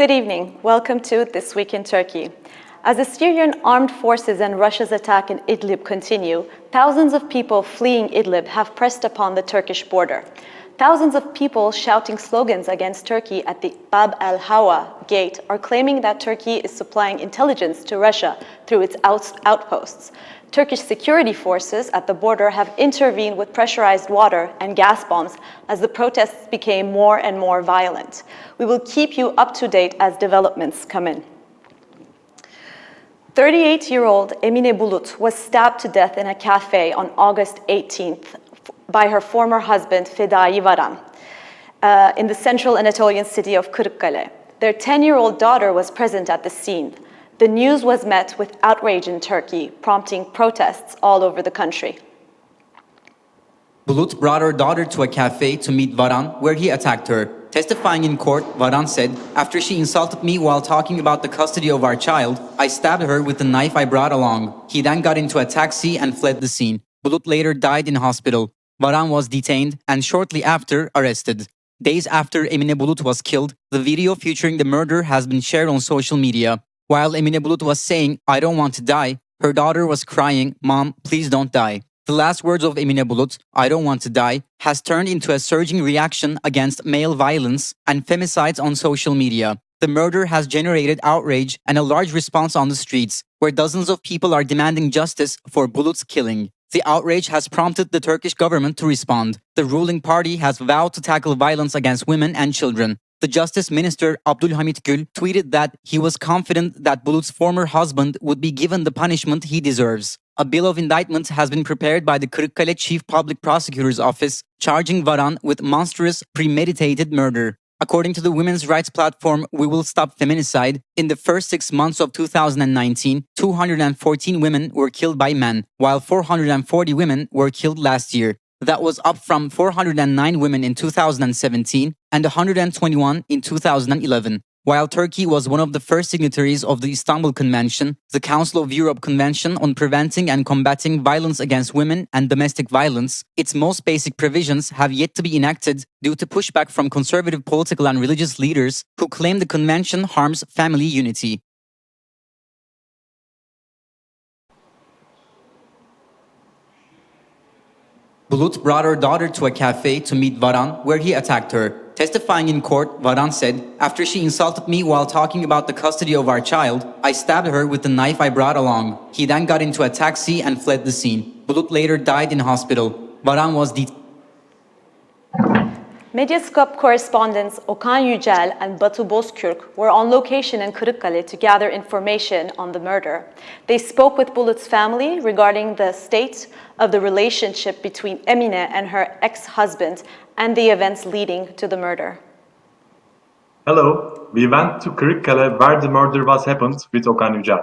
Good evening. Welcome to This Week in Turkey. As the Syrian armed forces and Russia's attack in Idlib continue, thousands of people fleeing Idlib have pressed upon the Turkish border. Thousands of people shouting slogans against Turkey at the Bab al-Hawa gate are claiming that Turkey is supplying intelligence to Russia through its outposts. Turkish security forces at the border have intervened with pressurized water and gas bombs as the protests became more and more violent. We will keep you up to date as developments come in. 38-year-old Emine Bulut was stabbed to death in a cafe on August 18th by her former husband Fedai Varan in the central Anatolian city of Kırıkkale. Their 10-year-old daughter was present at the scene. The news was met with outrage in Turkey, prompting protests all over the country. Bulut brought her daughter to a cafe to meet Varan, where he attacked her. Testifying in court, Varan said, "After she insulted me while talking about the custody of our child, I stabbed her with the knife I brought along. He then got into a taxi and fled the scene." Bulut later died in hospital. Varan was detained and shortly after arrested. Days after Emine Bulut was killed, the video featuring the murder has been shared on social media. While Emine Bulut was saying, "I don't want to die," her daughter was crying, "Mom, please don't die." The last words of Emine Bulut, "I don't want to die," has turned into a surging reaction against male violence and femicides on social media. The murder has generated outrage and a large response on the streets, where dozens of people are demanding justice for Bulut's killing. The outrage has prompted the Turkish government to respond. The ruling party has vowed to tackle violence against women and children. The Justice Minister Abdulhamit Gül tweeted that he was confident that Bulut's former husband would be given the punishment he deserves. A bill of indictment has been prepared by the Kırıkkale Chief Public Prosecutor's Office, charging Varan with monstrous, premeditated murder. According to the women's rights platform We Will Stop Feminicide, in the first 6 months of 2019, 214 women were killed by men, while 440 women were killed last year. That was up from 409 women in 2017 and 121 in 2011. While Turkey was one of the first signatories of the Istanbul Convention, the Council of Europe Convention on Preventing and Combating Violence Against Women and Domestic Violence, its most basic provisions have yet to be enacted due to pushback from conservative political and religious leaders who claim the convention harms family unity. Bulut brought her daughter to a cafe to meet Varan, where he attacked her. Testifying in court, Varan said, "After she insulted me while talking about the custody of our child, I stabbed her with the knife I brought along. He then got into a taxi and fled the scene." Bulut later died in hospital. Varan was detained. Medyascope correspondents Okan Yücel and Batu Bozkürk were on location in Kırıkkale to gather information on the murder. They spoke with Bulut's family regarding the state of the relationship between Emine and her ex-husband and the events leading to the murder. Hello, we went to Kırıkkale where the murder was happened with Okan Yücel.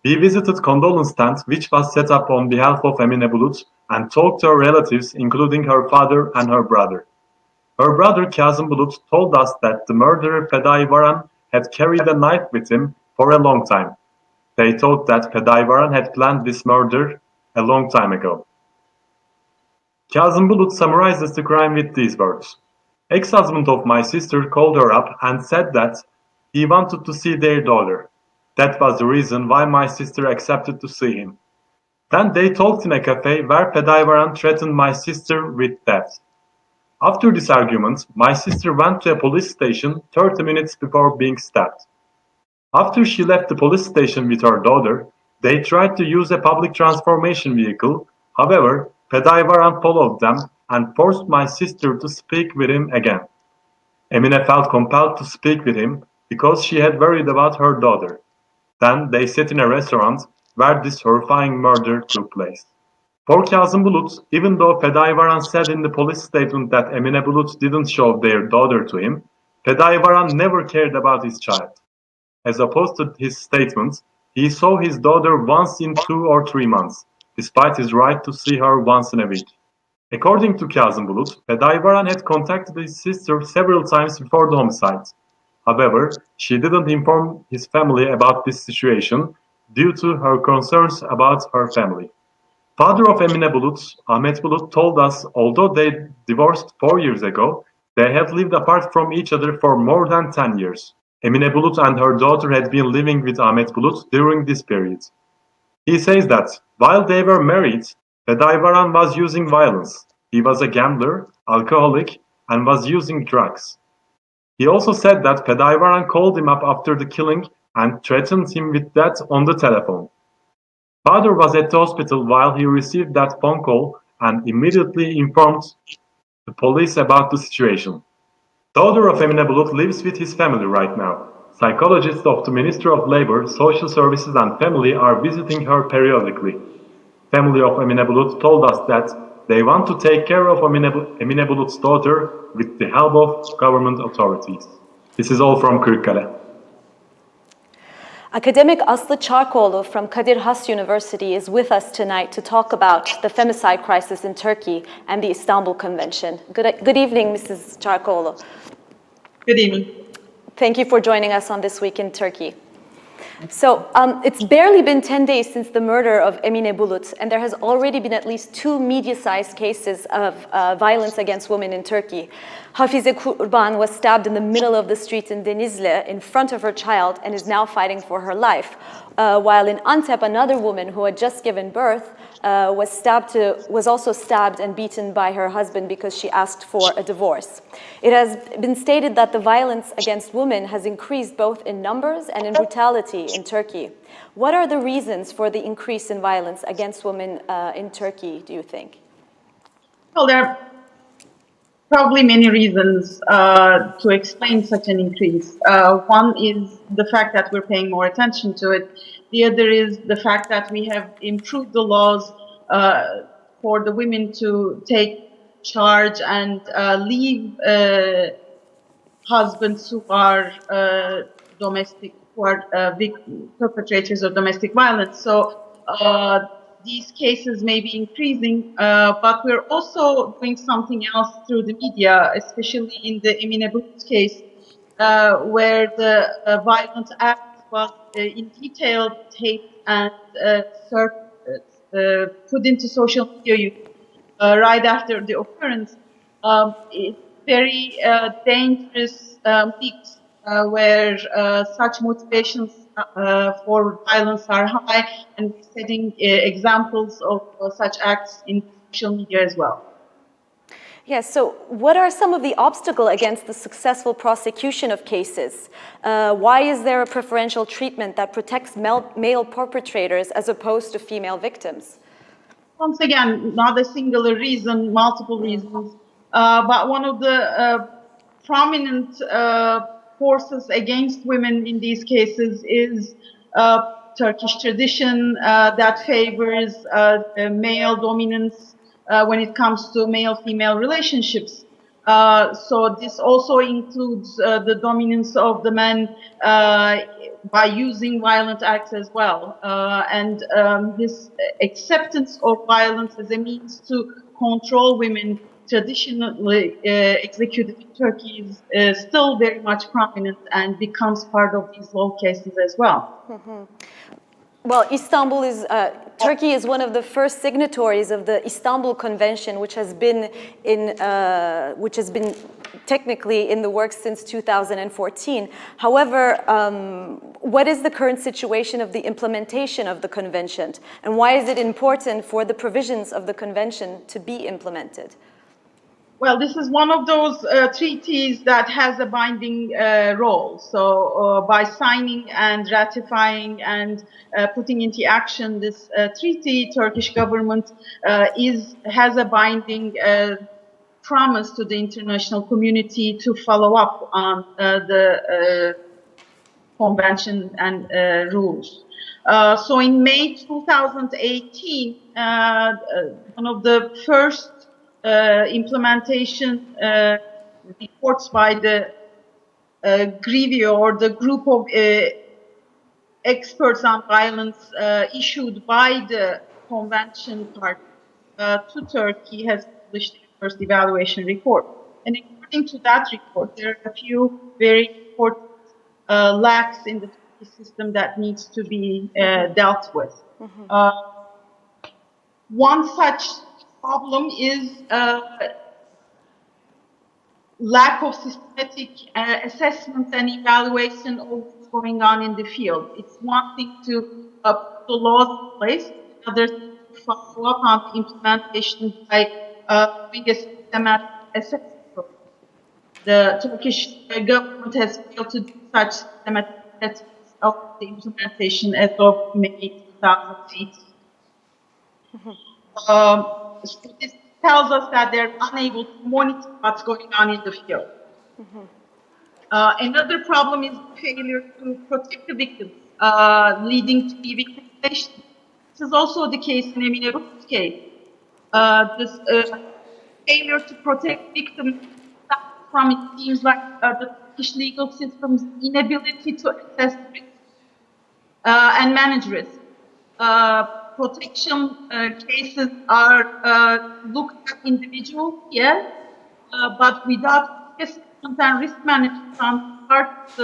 We visited condolence stand which was set up on behalf of Emine Bulut and talked to her relatives including her father and her brother. Her brother Kazım Bulut told us that the murderer Fedai Varan had carried a knife with him for a long time. They thought that Fedai Varan had planned this murder a long time ago. Kazım Bulut summarizes the crime with these words. Ex-husband of my sister called her up and said that he wanted to see their daughter. That was the reason why my sister accepted to see him. Then they talked in a cafe where Fedai Varan threatened my sister with death. After this argument, my sister went to a police station 30 minutes before being stabbed. After she left the police station with her daughter, they tried to use a public transportation vehicle. However, Fedai Varan followed them and forced my sister to speak with him again. Emine felt compelled to speak with him because she had worried about her daughter. Then they sat in a restaurant where this horrifying murder took place. For Kazım Bulut, even though Fedai Varan said in the police statement that Emine Bulut didn't show their daughter to him, Fedai Varan never cared about his child. As opposed to his statement, he saw his daughter once in 2 or 3 months, despite his right to see her once in a week. According to Kazım Bulut, Fedai Varan had contacted his sister several times before the homicide. However, she didn't inform his family about this situation due to her concerns about her family. Father of Emine Bulut, Ahmet Bulut, told us although they divorced 4 years ago, they had lived apart from each other for more than 10 years. Emine Bulut and her daughter had been living with Ahmet Bulut during this period. He says that while they were married, Fedayvaran was using violence. He was a gambler, alcoholic, and was using drugs. He also said that Fedayvaran called him up after the killing and threatened him with death on the telephone. Father was at the hospital while he received that phone call and immediately informed the police about the situation. Daughter of Emine Bulut lives with his family right now. Psychologists of the Ministry of Labor, Social Services and Family are visiting her periodically. Family of Emine Bulut told us that they want to take care of Emine Bulut's daughter with the help of government authorities. This is all from Kırıkkale. Academic Aslı Çarkoğlu from Kadir Has University is with us tonight to talk about the femicide crisis in Turkey and the Istanbul Convention. Good evening, Mrs. Çarkoğlu. Good evening. Thank you for joining us on This Week in Turkey. So it's barely been 10 days since the murder of Emine Bulut, and there has already been at least 2 media-sized cases of violence against women in Turkey. Hafize Kurban was stabbed in the middle of the street in Denizli in front of her child and is now fighting for her life. While in Antep, another woman who had just given birth was also stabbed and beaten by her husband because she asked for a divorce. It has been stated that the violence against women has increased both in numbers and in brutality in Turkey. What are the reasons for the increase in violence against women in Turkey, do you think? Well, there are probably many reasons to explain such an increase. One is the fact that we're paying more attention to it. The other is the fact that we have improved the laws for the women to take charge and leave husbands who are perpetrators of domestic violence. So these cases may be increasing, but we're also doing something else through the media, especially in the Emine Bulut case, where the violent act was in detail taped and put into social media right after the occurrence. It's very dangerous mix where such motivations for violence are high, and setting examples of such acts in social media as well. Yes, so what are some of the obstacles against the successful prosecution of cases? Why is there a preferential treatment that protects male perpetrators as opposed to female victims? Once again, not a singular reason, multiple reasons. But one of the prominent forces against women in these cases is Turkish tradition that favors male dominance when it comes to male-female relationships. So this also includes the dominance of the men by using violent acts as well. And this acceptance of violence as a means to control women traditionally executed in Turkey is still very much prominent and becomes part of these law cases as well. Mm-hmm. Well, Turkey is one of the first signatories of the Istanbul Convention, which has been technically in the works since 2014. However, what is the current situation of the implementation of the convention, and why is it important for the provisions of the convention to be implemented? Well, this is one of those treaties that has a binding role. So by signing and ratifying and putting into action this treaty, Turkish government has a binding promise to the international community to follow up on the convention and rules. So in May 2018, one of the first implementation reports by the Grevio, or the group of experts on violence issued by the convention part to Turkey, has published their first evaluation report. And according to that report, there are a few very important lacks in the Turkey system that needs to be dealt with. Mm-hmm. One such problem is lack of systematic assessment and evaluation of what's going on in the field. It's one thing to put the laws in place, another thing to follow up on the implementation by doing a systematic assessment. The Turkish government has failed to do such systematic assessments of the implementation as of May 2008. So this tells us that they're unable to monitor what's going on in the field. Another problem is failure to protect the victims, leading to victimization. This is also the case in Emine Bulut's case. This failure to protect victims from, it seems like, the Turkish legal system's inability to assess risk and manage risk. Protection cases are looked at individually, yes, but without assessment and risk management on part of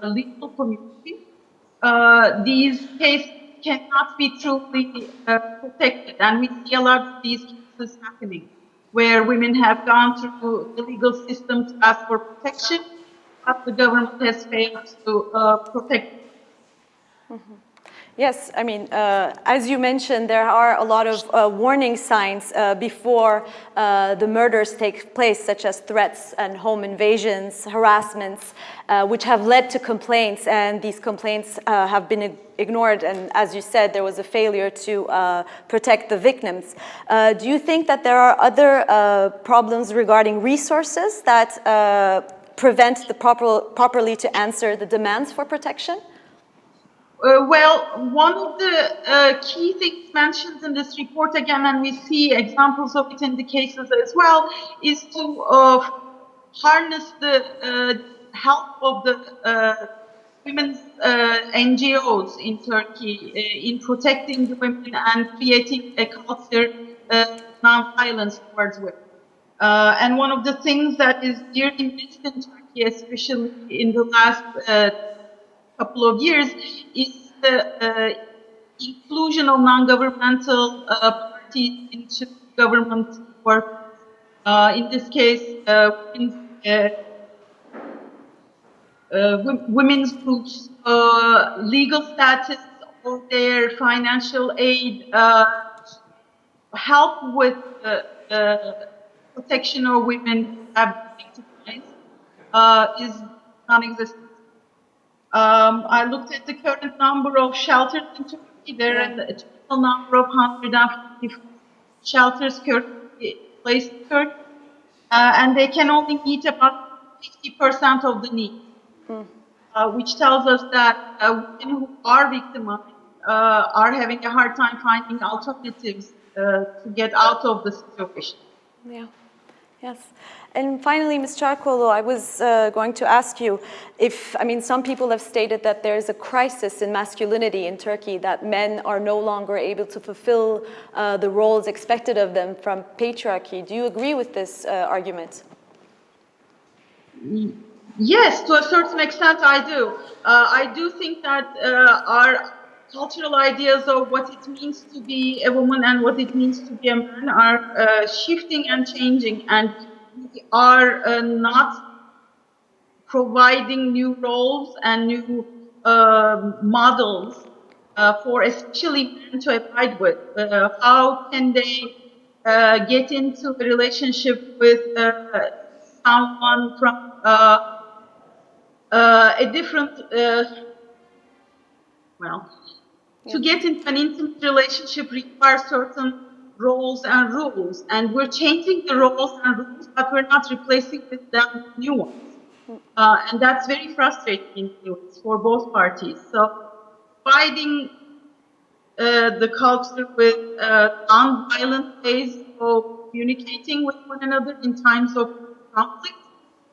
the legal community, these cases cannot be truly protected. And we see a lot of these cases happening, where women have gone through the legal system to ask for protection, but the government has failed to protect them. Yes, I mean, as you mentioned, there are a lot of warning signs before the murders take place, such as threats and home invasions, harassments, which have led to complaints, and these complaints have been ignored, and as you said, there was a failure to protect the victims. Do you think that there are other problems regarding resources that prevent the properly to answer the demands for protection? Well, one of the key things mentioned in this report, again, and we see examples of it in the cases as well, is to harness the help of the women's NGOs in Turkey in protecting the women and creating a culture of non-violence towards women. And one of the things that is dearly missed in Turkey, especially in the last couple of years, is the inclusion of non-governmental parties into government work. In this case, women's groups, legal status, or their financial aid help with protection of women who have been victimized is non-existent. I looked at the current number of shelters in Turkey. There are a total number of 150 shelters currently placed in Turkey, and they can only meet about 50% of the need, which tells us that women who are victimized are having a hard time finding alternatives to get out of the situation. Yeah. Yes. And finally, Ms. Çarkoğlu, I was going to ask you if, I mean, some people have stated that there is a crisis in masculinity in Turkey, that men are no longer able to fulfill the roles expected of them from patriarchy. Do you agree with this argument? Yes, to a certain extent I do. I do think that our cultural ideas of what it means to be a woman and what it means to be a man are shifting and changing, and we are not providing new roles and new models for especially men to abide with. How can they get into a relationship with someone from a different, to get into an intimate relationship requires certain roles and rules, and we're changing the roles and rules, but we're not replacing with them new ones. And that's very frustrating for both parties. So providing the culture with non-violent ways of communicating with one another in times of conflict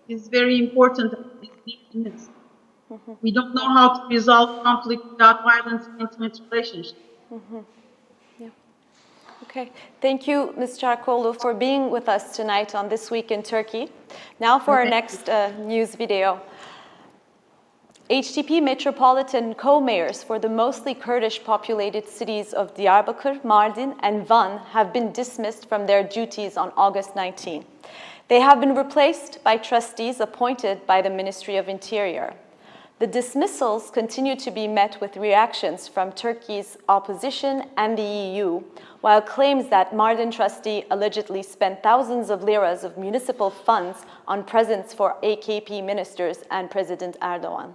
is very important. We don't know how to resolve conflict without violence in intimate relationships. Yeah. Okay. Thank you, Ms. Çarkoğlu, for being with us tonight on This Week in Turkey. Now for our next news video. HDP metropolitan co-mayors for the mostly Kurdish populated cities of Diyarbakır, Mardin, and Van have been dismissed from their duties on August 19. They have been replaced by trustees appointed by the Ministry of Interior. The dismissals continue to be met with reactions from Turkey's opposition and the EU, while claims that Mardin trustee allegedly spent thousands of liras of municipal funds on presents for AKP ministers and President Erdogan.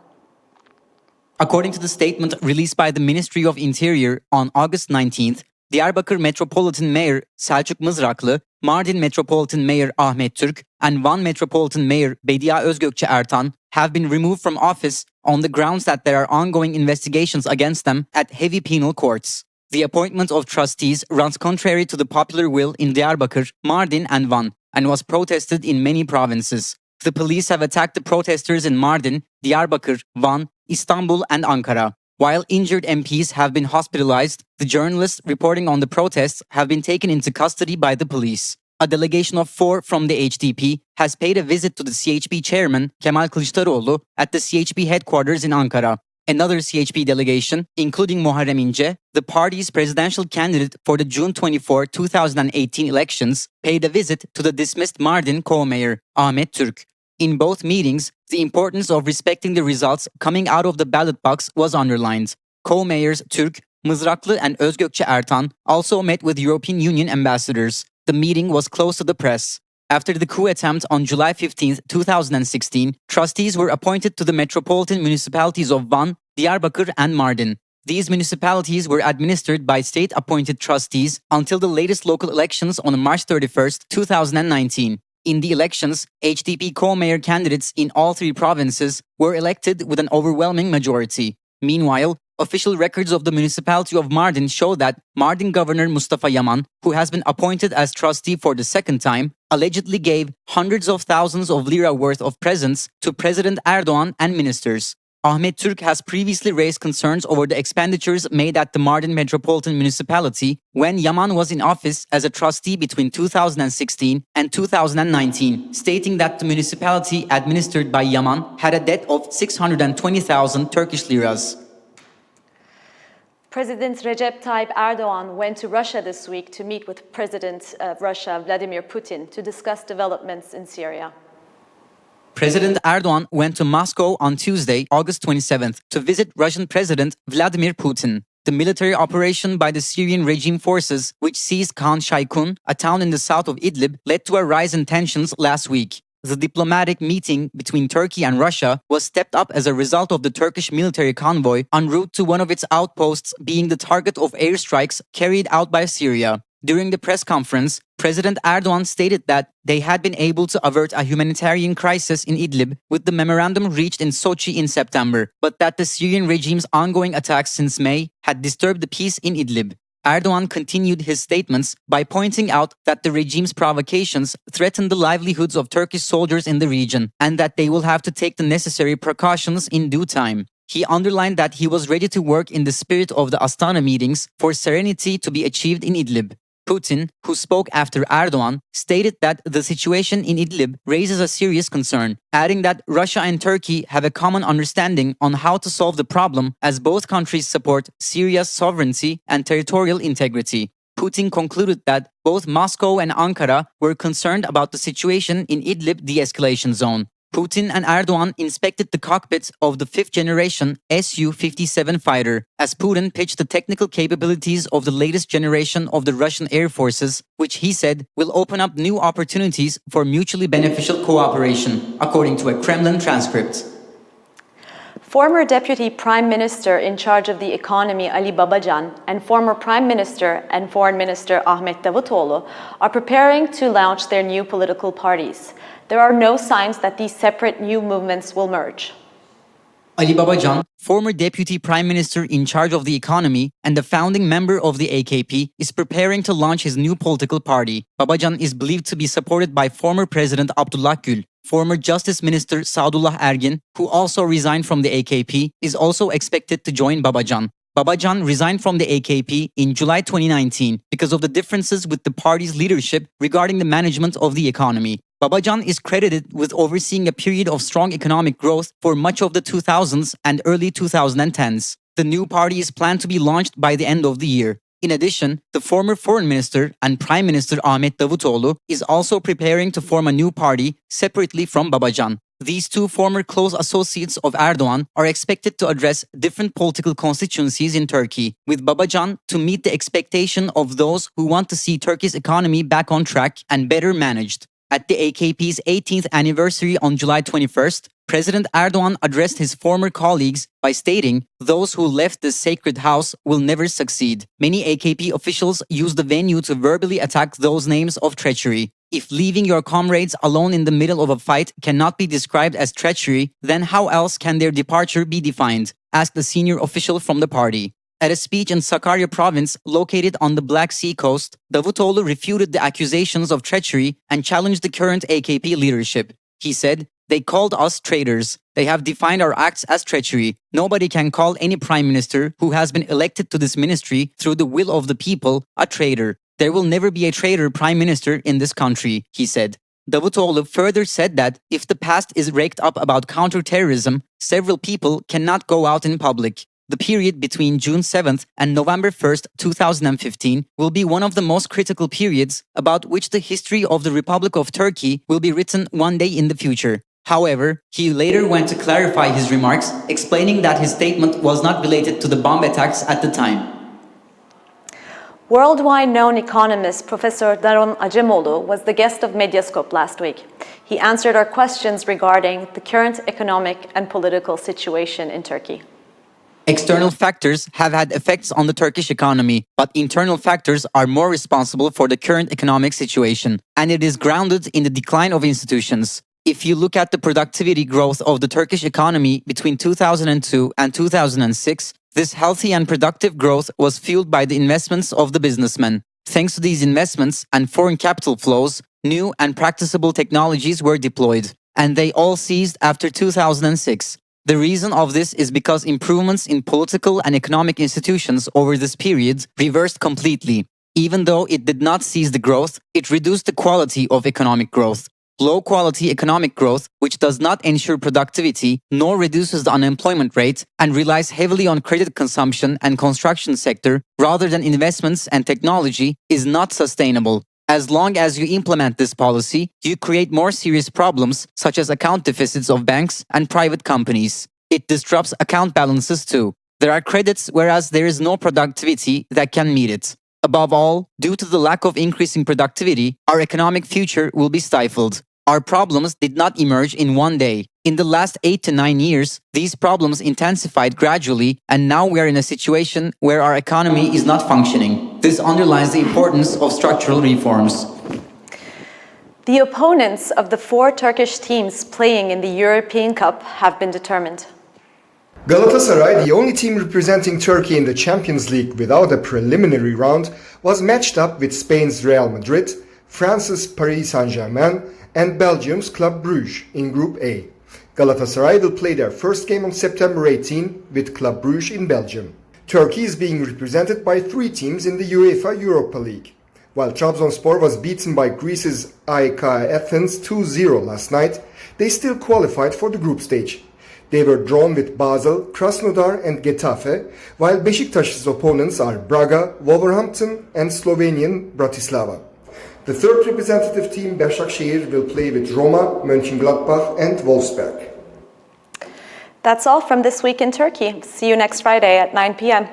According to the statement released by the Ministry of Interior on August 19th, Diyarbakır Metropolitan Mayor Selçuk Mızraklı, Mardin Metropolitan Mayor Ahmet Türk, and Van Metropolitan Mayor Bedia Özgökçe Ertan have been removed from office on the grounds that there are ongoing investigations against them at heavy penal courts. The appointment of trustees runs contrary to the popular will in Diyarbakır, Mardin, and Van, and was protested in many provinces. The police have attacked the protesters in Mardin, Diyarbakır, Van, Istanbul, and Ankara. While injured MPs have been hospitalized, the journalists reporting on the protests have been taken into custody by the police. A delegation of 4 from the HDP has paid a visit to the CHP chairman, Kemal Kılıçdaroğlu, at the CHP headquarters in Ankara. Another CHP delegation, including Muharrem İnce, the party's presidential candidate for the June 24, 2018 elections, paid a visit to the dismissed Mardin co-mayor, Ahmet Türk. In both meetings, the importance of respecting the results coming out of the ballot box was underlined. Co-mayors Türk, Mızraklı, and Özgökçe Ertan also met with European Union ambassadors. The meeting was closed to the press. After the coup attempt on July 15, 2016, trustees were appointed to the metropolitan municipalities of Van, Diyarbakır, and Mardin. These municipalities were administered by state-appointed trustees until the latest local elections on March 31, 2019. In the elections, HDP co-mayor candidates in all 3 provinces were elected with an overwhelming majority. Meanwhile, official records of the municipality of Mardin show that Mardin Governor Mustafa Yaman, who has been appointed as trustee for the second time, allegedly gave hundreds of thousands of lira worth of presents to President Erdogan and ministers. Ahmet Türk has previously raised concerns over the expenditures made at the Mardin Metropolitan Municipality when Yaman was in office as a trustee between 2016 and 2019, stating that the municipality administered by Yaman had a debt of 620,000 Turkish liras. President Recep Tayyip Erdogan went to Russia this week to meet with President of Russia Vladimir Putin to discuss developments in Syria. President Erdogan went to Moscow on Tuesday, August 27th, to visit Russian President Vladimir Putin. The military operation by the Syrian regime forces, which seized Khan Shaykun, a town in the south of Idlib, led to a rise in tensions last week. The diplomatic meeting between Turkey and Russia was stepped up as a result of the Turkish military convoy en route to one of its outposts being the target of airstrikes carried out by Syria. During the press conference, President Erdogan stated that they had been able to avert a humanitarian crisis in Idlib with the memorandum reached in Sochi in September, but that the Syrian regime's ongoing attacks since May had disturbed the peace in Idlib. Erdogan continued his statements by pointing out that the regime's provocations threaten the livelihoods of Turkish soldiers in the region and that they will have to take the necessary precautions in due time. He underlined that he was ready to work in the spirit of the Astana meetings for serenity to be achieved in Idlib. Putin, who spoke after Erdogan, stated that the situation in Idlib raises a serious concern, adding that Russia and Turkey have a common understanding on how to solve the problem as both countries support Syria's sovereignty and territorial integrity. Putin concluded that both Moscow and Ankara were concerned about the situation in Idlib de-escalation zone. Putin and Erdogan inspected the cockpits of the 5th generation Su-57 fighter as Putin pitched the technical capabilities of the latest generation of the Russian Air Forces, which he said will open up new opportunities for mutually beneficial cooperation, according to a Kremlin transcript. Former Deputy Prime Minister in charge of the economy Ali Babacan and former Prime Minister and Foreign Minister Ahmet Davutoğlu are preparing to launch their new political parties. There are no signs that these separate new movements will merge. Ali Babacan, former Deputy Prime Minister in charge of the economy and a founding member of the AKP, is preparing to launch his new political party. Babacan is believed to be supported by former President Abdullah Gül. Former Justice Minister Sadullah Ergin, who also resigned from the AKP, is also expected to join Babacan. Babacan resigned from the AKP in July 2019 because of the differences with the party's leadership regarding the management of the economy. Babacan is credited with overseeing a period of strong economic growth for much of the 2000s and early 2010s. The new party is planned to be launched by the end of the year. In addition, the former foreign minister and Prime Minister Ahmet Davutoğlu is also preparing to form a new party separately from Babacan. These two former close associates of Erdogan are expected to address different political constituencies in Turkey, with Babacan to meet the expectation of those who want to see Turkey's economy back on track and better managed. At the AKP's 18th anniversary on July 21st, President Erdogan addressed his former colleagues by stating, "Those who left this sacred house will never succeed." Many AKP officials used the venue to verbally attack those names of treachery. If leaving your comrades alone in the middle of a fight cannot be described as treachery, then how else can their departure be defined? Asked a senior official from the party. At a speech in Sakarya province, located on the Black Sea coast, Davutoğlu refuted the accusations of treachery and challenged the current AKP leadership. He said, "They called us traitors. They have defined our acts as treachery. Nobody can call any prime minister who has been elected to this ministry through the will of the people a traitor. There will never be a traitor prime minister in this country," he said. Davutoğlu further said that if the past is raked up about counterterrorism, several people cannot go out in public. The period between June 7th and November 1st, 2015 will be one of the most critical periods about which the history of the Republic of Turkey will be written one day in the future. However, he later went to clarify his remarks, explaining that his statement was not related to the bomb attacks at the time. Worldwide known economist Professor Darren A Jamal was the guest of Medyascope last week. He answered our questions regarding the current economic and political situation in Turkey. External factors have had effects on the Turkish economy, but internal factors are more responsible for the current economic situation, and it is grounded in the decline of institutions. If you look at the productivity growth of the Turkish economy between 2002 and 2006, this healthy and productive growth was fueled by the investments of the businessmen. Thanks to these investments and foreign capital flows, new and practicable technologies were deployed, and they all ceased after 2006. The reason of this is because improvements in political and economic institutions over this period reversed completely. Even though it did not seize the growth, it reduced the quality of economic growth. Low-quality economic growth, which does not ensure productivity nor reduces the unemployment rate and relies heavily on credit consumption and construction sector rather than investments and technology, is not sustainable. As long as you implement this policy, you create more serious problems such as account deficits of banks and private companies. It disrupts account balances too. There are credits whereas there is no productivity that can meet it. Above all, due to the lack of increasing productivity, our economic future will be stifled. Our problems did not emerge in one day. In the last 8 to 9 years, these problems intensified gradually, and now we are in a situation where our economy is not functioning. This underlines the importance of structural reforms. The opponents of the 4 Turkish teams playing in the European Cup have been determined. Galatasaray, the only team representing Turkey in the Champions League without a preliminary round, was matched up with Spain's Real Madrid, France's Paris Saint-Germain, and Belgium's Club Brugge in Group A. Galatasaray will play their first game on September 18 with Club Brugge in Belgium. Turkey is being represented by 3 teams in the UEFA Europa League. While Trabzonspor was beaten by Greece's AEK Athens 2-0 last night, they still qualified for the group stage. They were drawn with Basel, Krasnodar and Getafe, while Beşiktaş's opponents are Braga, Wolverhampton and Slovenian Bratislava. The third representative team, Başakşehir, will play with Roma, Mönchengladbach and Wolfsburg. That's all from This Week in Turkey. See you next Friday at 9 p.m.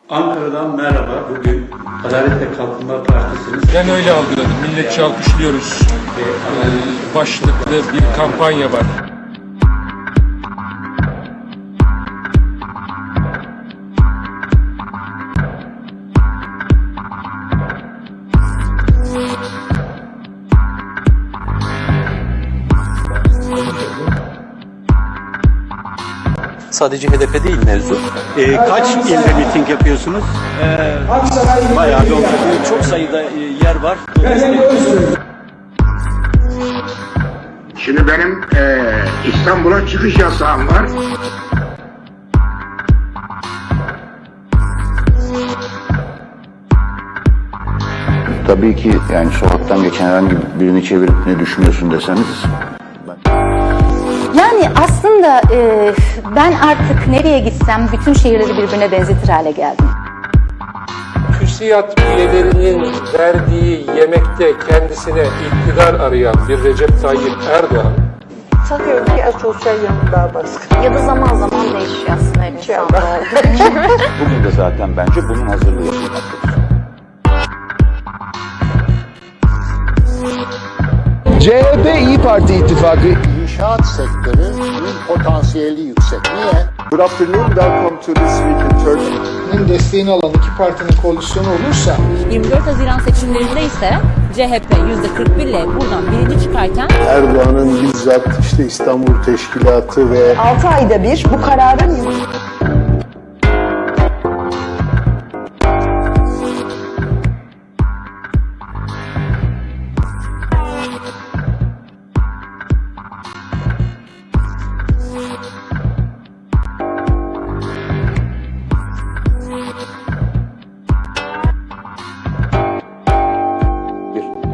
Ankara'dan merhaba. Bugün Adalet ve Kalkınma Partisi'nin... Ben öyle algıladım. Milletçi alkışlıyoruz. Başlıklı bir kampanya var. Sadece HDP değil mevzu. Kaç ilde miting yapıyorsunuz? Bayağı bir oldu. Çok sayıda yer var. Şimdi benim İstanbul'a çıkış yasağım var. Tabii ki yani sokaktan geçen herhangi birini çevirip ne düşünüyorsun deseniz. Yani aslında ben artık nereye gitsem bütün şehirleri birbirine benzetir hale geldim. TÜSİAD üyelerinin verdiği yemekte kendisine iktidar arayan bir Recep Tayyip Erdoğan, sanıyorum ki asosyal yanı daha baskın. Ya da zaman zaman değişiyor aslında her insanda olduğu gibi. Bugün de zaten bence bunun hazırlığı yapılmaktadır. CHP İYİ Parti ittifakı inşaat sektörünün potansiyeli yüksek. Niye? Good afternoon, welcome to this week in Turkey. Desteğini alan iki partinin koalisyonu olursa 24 Haziran seçimlerinde ise CHP %41 ile buradan birinci çıkarken Erdoğan'ın bizzat işte İstanbul Teşkilatı ve 6 ayda bir bu kararın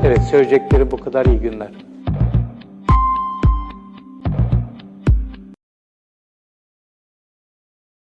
Evet, söyleyecekleri bu kadar. İyi günler.